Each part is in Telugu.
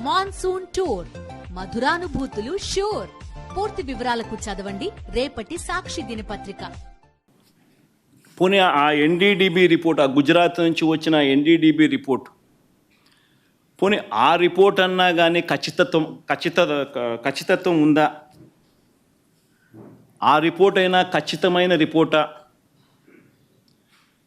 Monsoon tour, మధురానుభూతులు sure. పూర్తి వివరాలకు చదవండి రేపటి సాక్షి దినపత్రిక. పోనీ ఆ ఎన్డీడీబీ రిపోర్ట్, ఆ గుజరాత్ నుంచి వచ్చిన ఎన్డీడీబీ రిపోర్ట్, పోనీ ఆ రిపోర్ట్ అన్నా కానీ ఖచ్చితత్వం ఉందా? ఆ రిపోర్ట్ అయినా ఖచ్చితమైన రిపోర్టా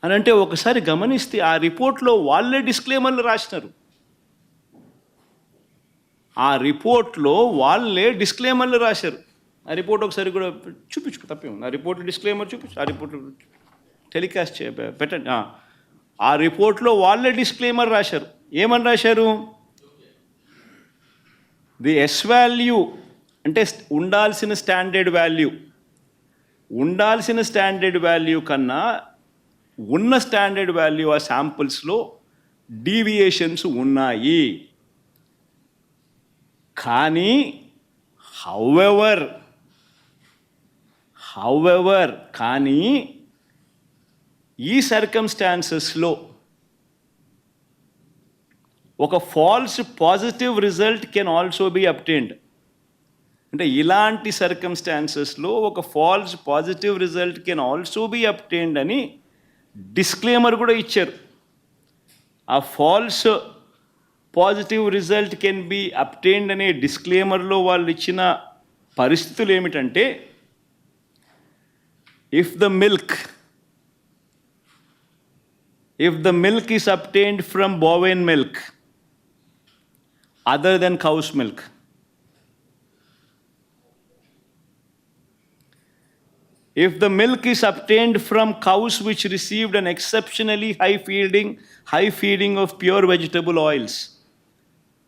అని అంటే ఒకసారి గమనిస్తే ఆ రిపోర్ట్లో వాళ్ళే డిస్క్లైమర్లు రాసినారు. ఆ రిపోర్ట్లో వాళ్ళే డిస్క్లైమర్లు రాశారు. ఆ రిపోర్ట్ ఒకసారి కూడా చూపించుకో, తప్పే ఉంది. ఆ రిపోర్ట్ డిస్క్లైమర్ చూపించు, ఆ రిపోర్ట్ టెలికాస్ట్ పెట్టండి. ఆ రిపోర్ట్లో వాళ్ళే డిస్క్లైమర్ రాశారు. ఏమని రాశారు? ది ఎస్ వాల్యూ అంటే ఉండాల్సిన స్టాండర్డ్ వాల్యూ కన్నా ఉన్న స్టాండర్డ్ వాల్యూ ఆ శాంపుల్స్లో డీవియేషన్స్ ఉన్నాయి. కానీ హౌవెవర్ కానీ ఈ సర్కమ్స్టాన్సెస్లో ఒక false positive result can also be obtained. అంటే ఇలాంటి సర్కమ్స్టాన్సెస్లో ఒక false positive result can also be obtained అని డిస్క్లైమర్ కూడా ఇచ్చారు. ఆ false positive result can be obtained అనే డిస్క్లైమర్లో వాళ్ళు ఇచ్చిన పరిస్థితులు ఏమిటంటే, if the milk is obtained from bovine milk other than cow's milk, if the milk is obtained from cows which received an exceptionally high feeding of pure vegetable oils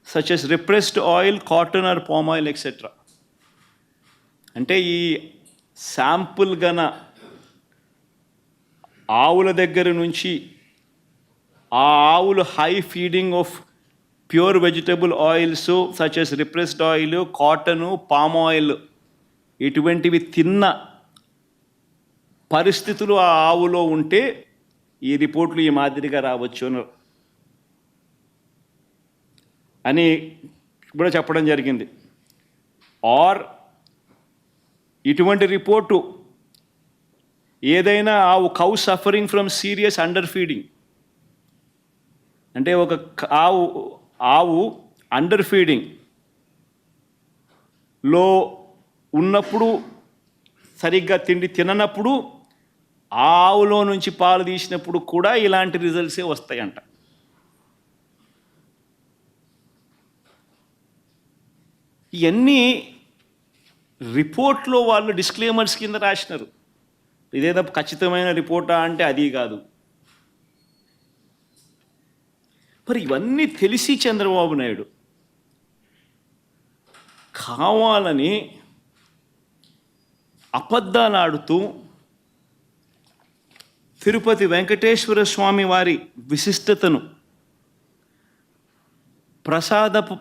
such as repressed oil, cotton or palm oil, etc. అంటే ఈ శాంపుల్ గన ఆవుల దగ్గర నుంచి ఆ ఆవులు high feeding of pure vegetable oils such as repressed oil, cotton, palm oil ఇటువంటివి తిన్న పరిస్థితులు ఆ ఆవులో ఉంటే ఈ రిపోర్ట్లు ఈ మాదిరిగా రావచ్చు అని కూడా చెప్పడం జరిగింది. ఆర్ ఇటువంటి రిపోర్టు ఏదైనా cow suffering from serious under feeding, అంటే ఒక ఆవు అండర్ ఫీడింగ్లో ఉన్నప్పుడు, సరిగ్గా తిండి తిననప్పుడు, ఆ ఆవులో నుంచి పాలు తీసినప్పుడు కూడా ఇలాంటి రిజల్ట్సే వస్తాయంట. ఇవన్నీ రిపోర్ట్లో వాళ్ళు డిస్క్లైమర్స్ కింద రాసినారు. ఇదేదో ఖచ్చితమైన రిపోర్టా అంటే అది కాదు. మరి ఇవన్నీ తెలిసి చంద్రబాబు నాయుడు కావాలని అబద్ధాలు ఆడుతూ తిరుపతి వెంకటేశ్వర స్వామి వారి విశిష్టతను,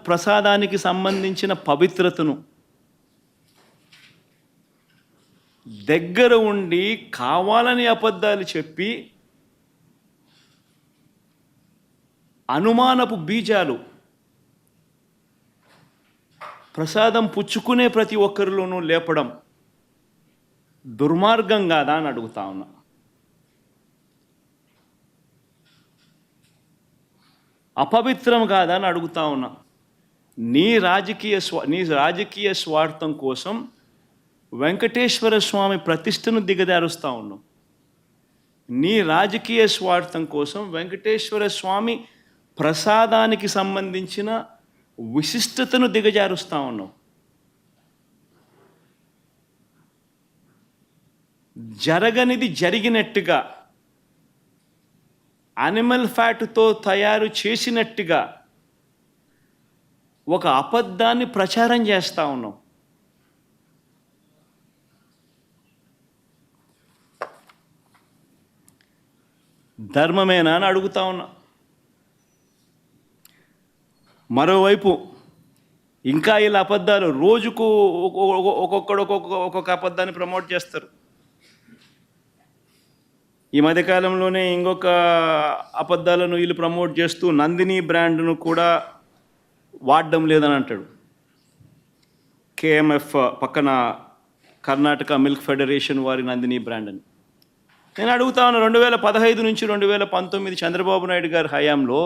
ప్రసాదానికి సంబంధించిన పవిత్రతను దగ్గర ఉండి కావాలని అబద్ధాలు చెప్పి అనుమానపు బీజాలు ప్రసాదం పుచ్చుకునే ప్రతి ఒక్కరిలోనూ లేపడం దుర్మార్గం కాదా అని అడుగుతా ఉన్నా. అపవిత్రం కాదా అని అడుగుతా ఉన్నా. నీ రాజకీయ స్వార్థం కోసం వెంకటేశ్వర స్వామి ప్రతిష్టను దిగజారుస్తూ ఉన్నావు. నీ రాజకీయ స్వార్థం కోసం వెంకటేశ్వర స్వామి ప్రసాదానికి సంబంధించిన విశిష్టతను దిగజారుస్తూ ఉన్నావు. జరగనిది జరిగినట్టుగా, యానిమల్ ఫ్యాట్తో తయారు చేసినట్టుగా ఒక అబద్ధాన్ని ప్రచారం చేస్తూ ఉన్నాం. ధర్మమేనా అని అడుగుతా ఉన్నా. మరోవైపు ఇంకా ఇలా అబద్ధాలు రోజుకు ఒక్కొక్క అబద్ధాన్ని ప్రమోట్ చేస్తారు. ఈ మధ్యకాలంలోనే ఇంకొక అబద్ధాలను వీళ్ళు ప్రమోట్ చేస్తూ నందిని బ్రాండ్ను కూడా వాడడం లేదని అంటాడు. కేఎంఎఫ్ పక్కన కర్ణాటక మిల్క్ ఫెడరేషన్ వారి నందిని బ్రాండ్ అని. నేను అడుగుతా ఉన్నా, 2015 నుంచి 2019 చంద్రబాబు నాయుడు గారి హయాంలో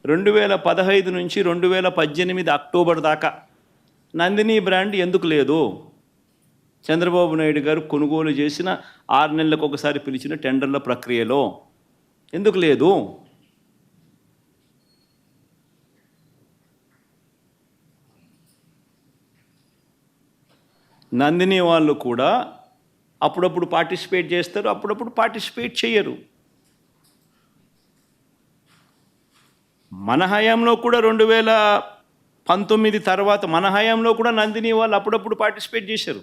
2015 నుంచి 2018 అక్టోబర్ దాకా నందిని బ్రాండ్ ఎందుకు లేదు? చంద్రబాబు నాయుడు గారు కొనుగోలు చేసిన 6 నెలలకు ఒకసారి పిలిచిన టెండర్ల ప్రక్రియలో ఎందుకు లేదు? నందిని వాళ్ళు కూడా అప్పుడప్పుడు పార్టిసిపేట్ చేస్తారు, అప్పుడప్పుడు పార్టిసిపేట్ చేయరు. మన హయాంలో కూడా 2019 తర్వాత మన హయాంలో కూడా నందిని వాళ్ళు అప్పుడప్పుడు పార్టిసిపేట్ చేశారు.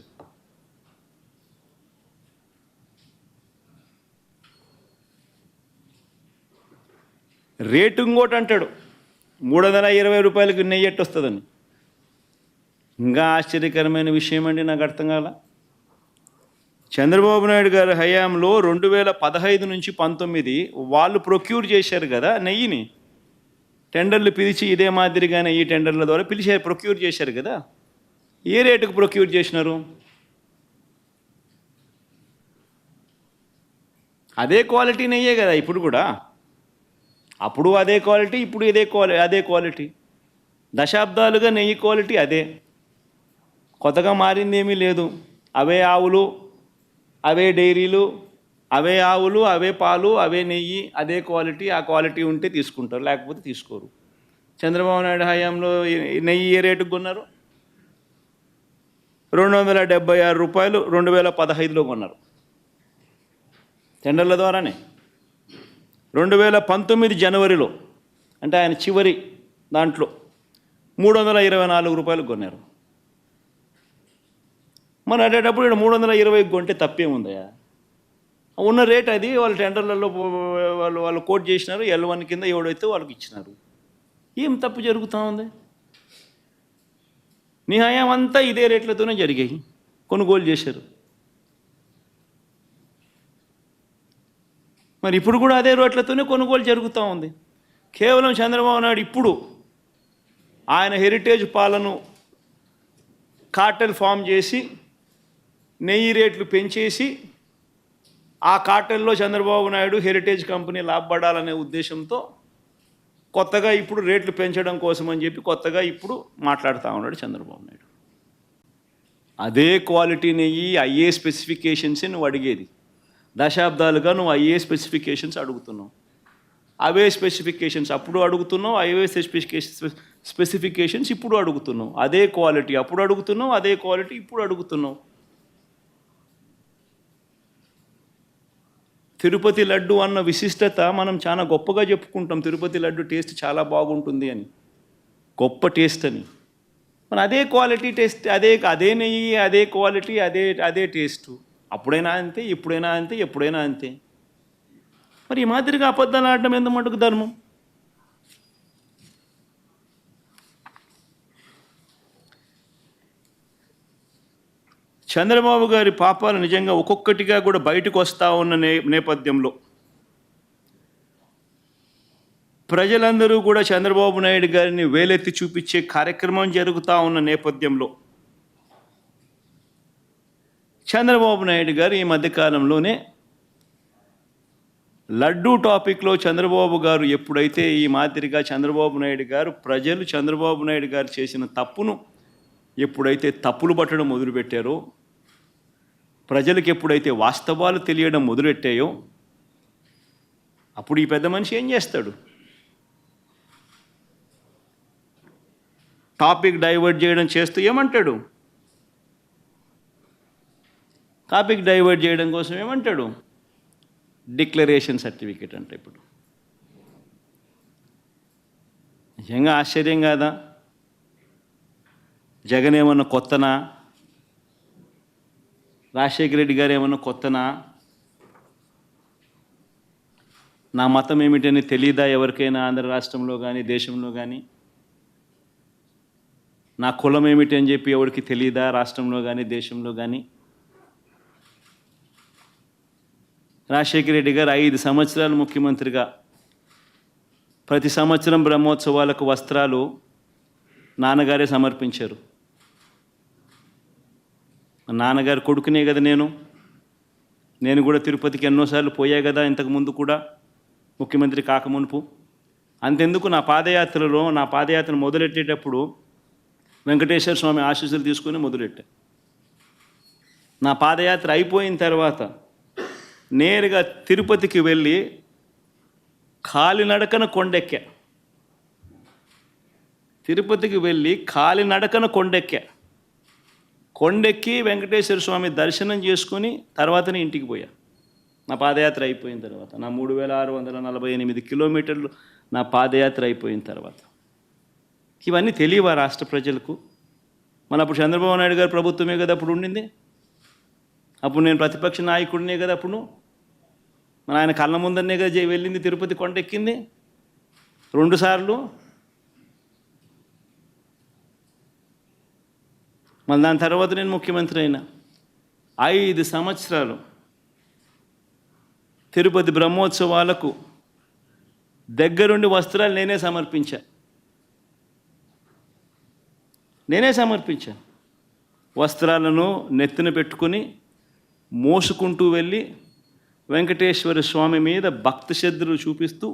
రేటు ఇంకోటి అంటాడు, 320 రూపాయలకి నెయ్యి ఎట్టు వస్తుందని. ఇంకా ఆశ్చర్యకరమైన విషయం అండి, నాకు అర్థం కాల. చంద్రబాబు నాయుడు గారి హయాంలో 2015 నుంచి 19 వాళ్ళు ప్రొక్యూర్ చేశారు కదా నెయ్యిని. టెండర్లు పిలిచి ఇదే మాదిరిగానే ఈ టెండర్ల ద్వారా పిలిచి ప్రొక్యూర్ చేశారు కదా. ఏ రేటుకు ప్రొక్యూర్ చేసినారు? అదే క్వాలిటీ నెయ్యే కదా ఇప్పుడు కూడా. అప్పుడు అదే క్వాలిటీ, ఇప్పుడు అదే క్వాలిటీ. దశాబ్దాలుగా నెయ్యి క్వాలిటీ అదే, కొత్తగా మారింది ఏమీ లేదు. అవే ఆవులు, అవే డైరీలు, అవే ఆవులు, అవే పాలు, అవే నెయ్యి, అదే క్వాలిటీ. ఆ క్వాలిటీ ఉంటే తీసుకుంటారు, లేకపోతే తీసుకోరు. చంద్రబాబు నాయుడు హయాంలో నెయ్యి ఏ రేటుకు కొన్నారు? 276 రూపాయలు 2015లో కొన్నారు టెండర్ల ద్వారానే. 2019 జనవరిలో, అంటే ఆయన చివరి దాంట్లో 324 రూపాయలు కొన్నారు. మరి అటేటప్పుడు ఇక్కడ 320 కొంటే తప్పేముందయా? ఉన్న రేట్ అది. వాళ్ళు టెండర్లలో వాళ్ళు కోట్ చేసినారు, L1 కింద ఎవడైతే వాళ్ళకి ఇచ్చినారు. ఏం తప్పు జరుగుతూ ఉంది? నీ హయాం అంతా ఇదే రేట్లతోనే జరిగాయి, కొనుగోలు చేశారు. మరి ఇప్పుడు కూడా అదే రేట్లతోనే కొనుగోలు జరుగుతూ ఉంది. కేవలం చంద్రబాబు నాయుడు ఇప్పుడు ఆయన హెరిటేజ్ పాలను కార్టెల్ ఫామ్ చేసి నెయ్యి రేట్లు పెంచేసి ఆ కార్టెల్లో చంద్రబాబు నాయుడు హెరిటేజ్ కంపెనీ లాభపడాలనే ఉద్దేశంతో కొత్తగా ఇప్పుడు రేట్లు పెంచడం కోసం అని చెప్పి కొత్తగా ఇప్పుడు మాట్లాడుతూ ఉన్నాడు చంద్రబాబు నాయుడు. అదే క్వాలిటీ నెయ్యి, అయ్యే స్పెసిఫికేషన్సే నువ్వు అడిగేది. దశాబ్దాలుగా నువ్వు అయ్యే స్పెసిఫికేషన్స్ అడుగుతున్నావు. అవే స్పెసిఫికేషన్స్ అప్పుడు అడుగుతున్నావు, అవే స్పెసిఫికేషన్స్ ఇప్పుడు అడుగుతున్నావు. అదే క్వాలిటీ అప్పుడు అడుగుతున్నావు, అదే క్వాలిటీ ఇప్పుడు అడుగుతున్నావు. తిరుపతి లడ్డు అన్న విశిష్టత మనం చాలా గొప్పగా చెప్పుకుంటాం. తిరుపతి లడ్డు టేస్ట్ చాలా బాగుంటుంది అని, గొప్ప టేస్ట్ అని. మన అదే క్వాలిటీ టేస్ట్, అదే నెయ్యి, అదే క్వాలిటీ, అదే టేస్ట్. అప్పుడైనా అంతే, ఇప్పుడైనా అంతే, ఎప్పుడైనా అంతే. మరి ఈ మాదిరిగా అబద్ధాలు ఆడడం ఎంత మటుకు ధర్మం? చంద్రబాబు గారి పాపాలు నిజంగా ఒక్కొక్కటిగా కూడా బయటకు వస్తూ ఉన్న నేపథ్యంలో ప్రజలందరూ కూడా చంద్రబాబు నాయుడు గారిని వేలెత్తి చూపించే కార్యక్రమం జరుగుతూ ఉన్న నేపథ్యంలో చంద్రబాబు నాయుడు గారు ఈ మధ్యకాలంలోనే లడ్డూ టాపిక్లో చంద్రబాబు గారు ఎప్పుడైతే ఈ మాదిరిగా చంద్రబాబు నాయుడు గారు ప్రజలు చంద్రబాబు నాయుడు గారు చేసిన తప్పును ఎప్పుడైతే తప్పులు పట్టడం మొదలుపెట్టారో, ప్రజలకు ఎప్పుడైతే వాస్తవాలు తెలియడం మొదలెట్టాయో, అప్పుడు ఈ పెద్ద మనిషి ఏం చేస్తాడు? టాపిక్ డైవర్ట్ చేయడం చేస్తూ ఏమంటాడు? టాపిక్ డైవర్ట్ చేయడం కోసం ఏమంటాడు? డిక్లరేషన్ సర్టిఫికేట్ అంటే. ఇప్పుడు నిజంగా ఆశ్చర్యం కాదా? జగన్ ఏమన్నా కొత్తనా? రాజశేఖర రెడ్డి గారు ఏమన్నా కొత్తనా? నా మతం ఏమిటని తెలీదా ఎవరికైనా ఆంధ్ర రాష్ట్రంలో కానీ దేశంలో కానీ? నా కులం ఏమిటి అని చెప్పి ఎవరికి తెలీదా రాష్ట్రంలో కానీ దేశంలో కానీ? రాజశేఖర రెడ్డి గారు 5 సంవత్సరాలు ముఖ్యమంత్రిగా ప్రతి సంవత్సరం బ్రహ్మోత్సవాలకు వస్త్రాలు నాన్నగారే సమర్పించారు. మా నాన్నగారి కొడుకునే కదా నేను కూడా తిరుపతికి ఎన్నోసార్లు పోయా కదా ఇంతకుముందు కూడా, ముఖ్యమంత్రి కాకమునుపు. అంతెందుకు నా పాదయాత్ర మొదలెట్టేటప్పుడు వెంకటేశ్వర స్వామి ఆశీస్సులు తీసుకొని మొదలెట్టా. నా పాదయాత్ర అయిపోయిన తర్వాత నేరుగా తిరుపతికి వెళ్ళి కాలినడకన కొండెక్కా. తిరుపతికి వెళ్ళి కాలినడకన కొండెక్కి వెంకటేశ్వర స్వామి దర్శనం చేసుకొని తర్వాతనే ఇంటికి పోయా. నా పాదయాత్ర అయిపోయిన తర్వాత, నా 3648 కిలోమీటర్లు నా పాదయాత్ర అయిపోయిన తర్వాత. ఇవన్నీ తెలియవా రాష్ట్ర ప్రజలకు? మన అప్పుడు చంద్రబాబు నాయుడు గారు ప్రభుత్వమే కదా అప్పుడు ఉండింది. అప్పుడు నేను ప్రతిపక్ష నాయకుడినే కదా అప్పుడు. మన ఆయన కళ్ళ ముందరనే కదా వెళ్ళింది, తిరుపతి కొండెక్కింది 2 సార్లు. మళ్ళీ దాని తర్వాత నేను ముఖ్యమంత్రి అయినా 5 సంవత్సరాలు తిరుపతి బ్రహ్మోత్సవాలకు దగ్గరుండి వస్త్రాలు నేనే సమర్పించాను. వస్త్రాలను నెత్తిన పెట్టుకుని మోసుకుంటూ వెళ్ళి వెంకటేశ్వర స్వామి మీద భక్తి శ్రద్ధలు చూపిస్తూ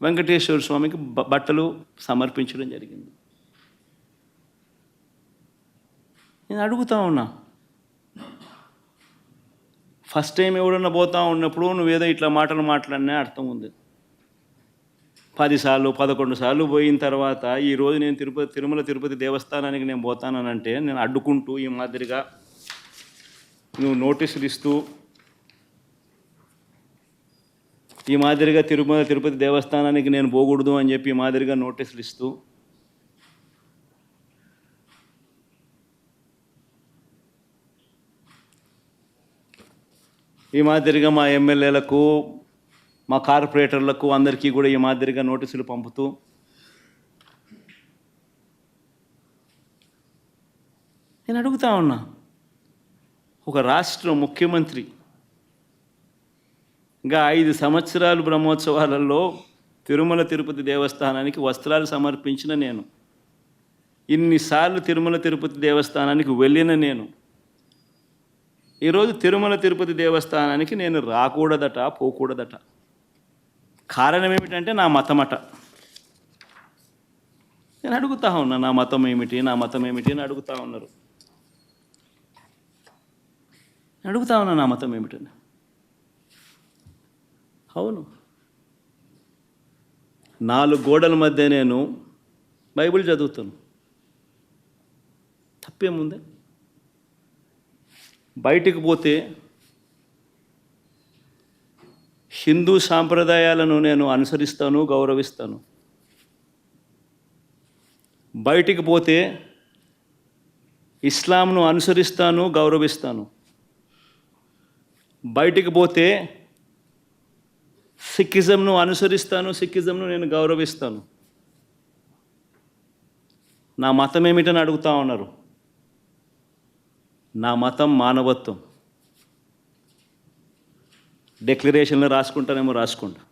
వెంకటేశ్వర స్వామికి బట్టలు సమర్పించడం జరిగింది. నేను అడుగుతా ఉన్నా, ఫస్ట్ టైం ఎవడన్నా పోతా ఉన్నప్పుడు నువ్వేదో ఇట్లా మాటలు మాట్లాడినా అర్థం ఉంది. 10 సార్లు 11 సార్లు పోయిన తర్వాత ఈరోజు నేను తిరుమల తిరుపతి దేవస్థానానికి నేను పోతానంటే నేను అడ్డుకుంటూ ఈ మాదిరిగా నువ్వు నోటీసులు ఇస్తూ ఈ మాదిరిగా తిరుమల తిరుపతి దేవస్థానానికి నేను పోకూడదు అని చెప్పి ఈ మాదిరిగా నోటీసులు ఇస్తూ ఈ మాదిరిగా మా ఎమ్మెల్యేలకు మా కార్పొరేటర్లకు అందరికీ కూడా ఈ మాదిరిగా నోటీసులు పంపుతూ నేను అడుగుతా ఉన్నా, ఒక రాష్ట్ర ముఖ్యమంత్రి ఇంకా 5 సంవత్సరాలు బ్రహ్మోత్సవాలలో తిరుమల తిరుపతి దేవస్థానానికి వస్త్రాలు సమర్పించిన నేను, ఇన్నిసార్లు తిరుమల తిరుపతి దేవస్థానానికి వెళ్ళిన నేను, ఈరోజు తిరుమల తిరుపతి దేవస్థానానికి నేను రాకూడదట, పోకూడదట. కారణం ఏమిటంటే నా మతమట. నేను అడుగుతా ఉన్నా, నా మతం ఏమిటి అని అడుగుతా ఉన్నారు. అడుగుతా ఉన్నా నా మతం ఏమిటని. అవును, 4 గోడల మధ్య నేను బైబిల్ చదువుతాను, తప్పేముంది? బయటికి పోతే హిందూ సాంప్రదాయాలను నేను అనుసరిస్తాను, గౌరవిస్తాను. బయటికి పోతే ఇస్లాంను అనుసరిస్తాను, గౌరవిస్తాను. బయటికి పోతే సిక్కిజంను అనుసరిస్తాను, సిక్కిజంను నేను గౌరవిస్తాను. నా మతం ఏమిటని అడుగుతా ఉన్నారు. నా మతం మానవత్వం. డిక్లరేషన్లో రాసుకుంటానేమో రాసుకుంటా.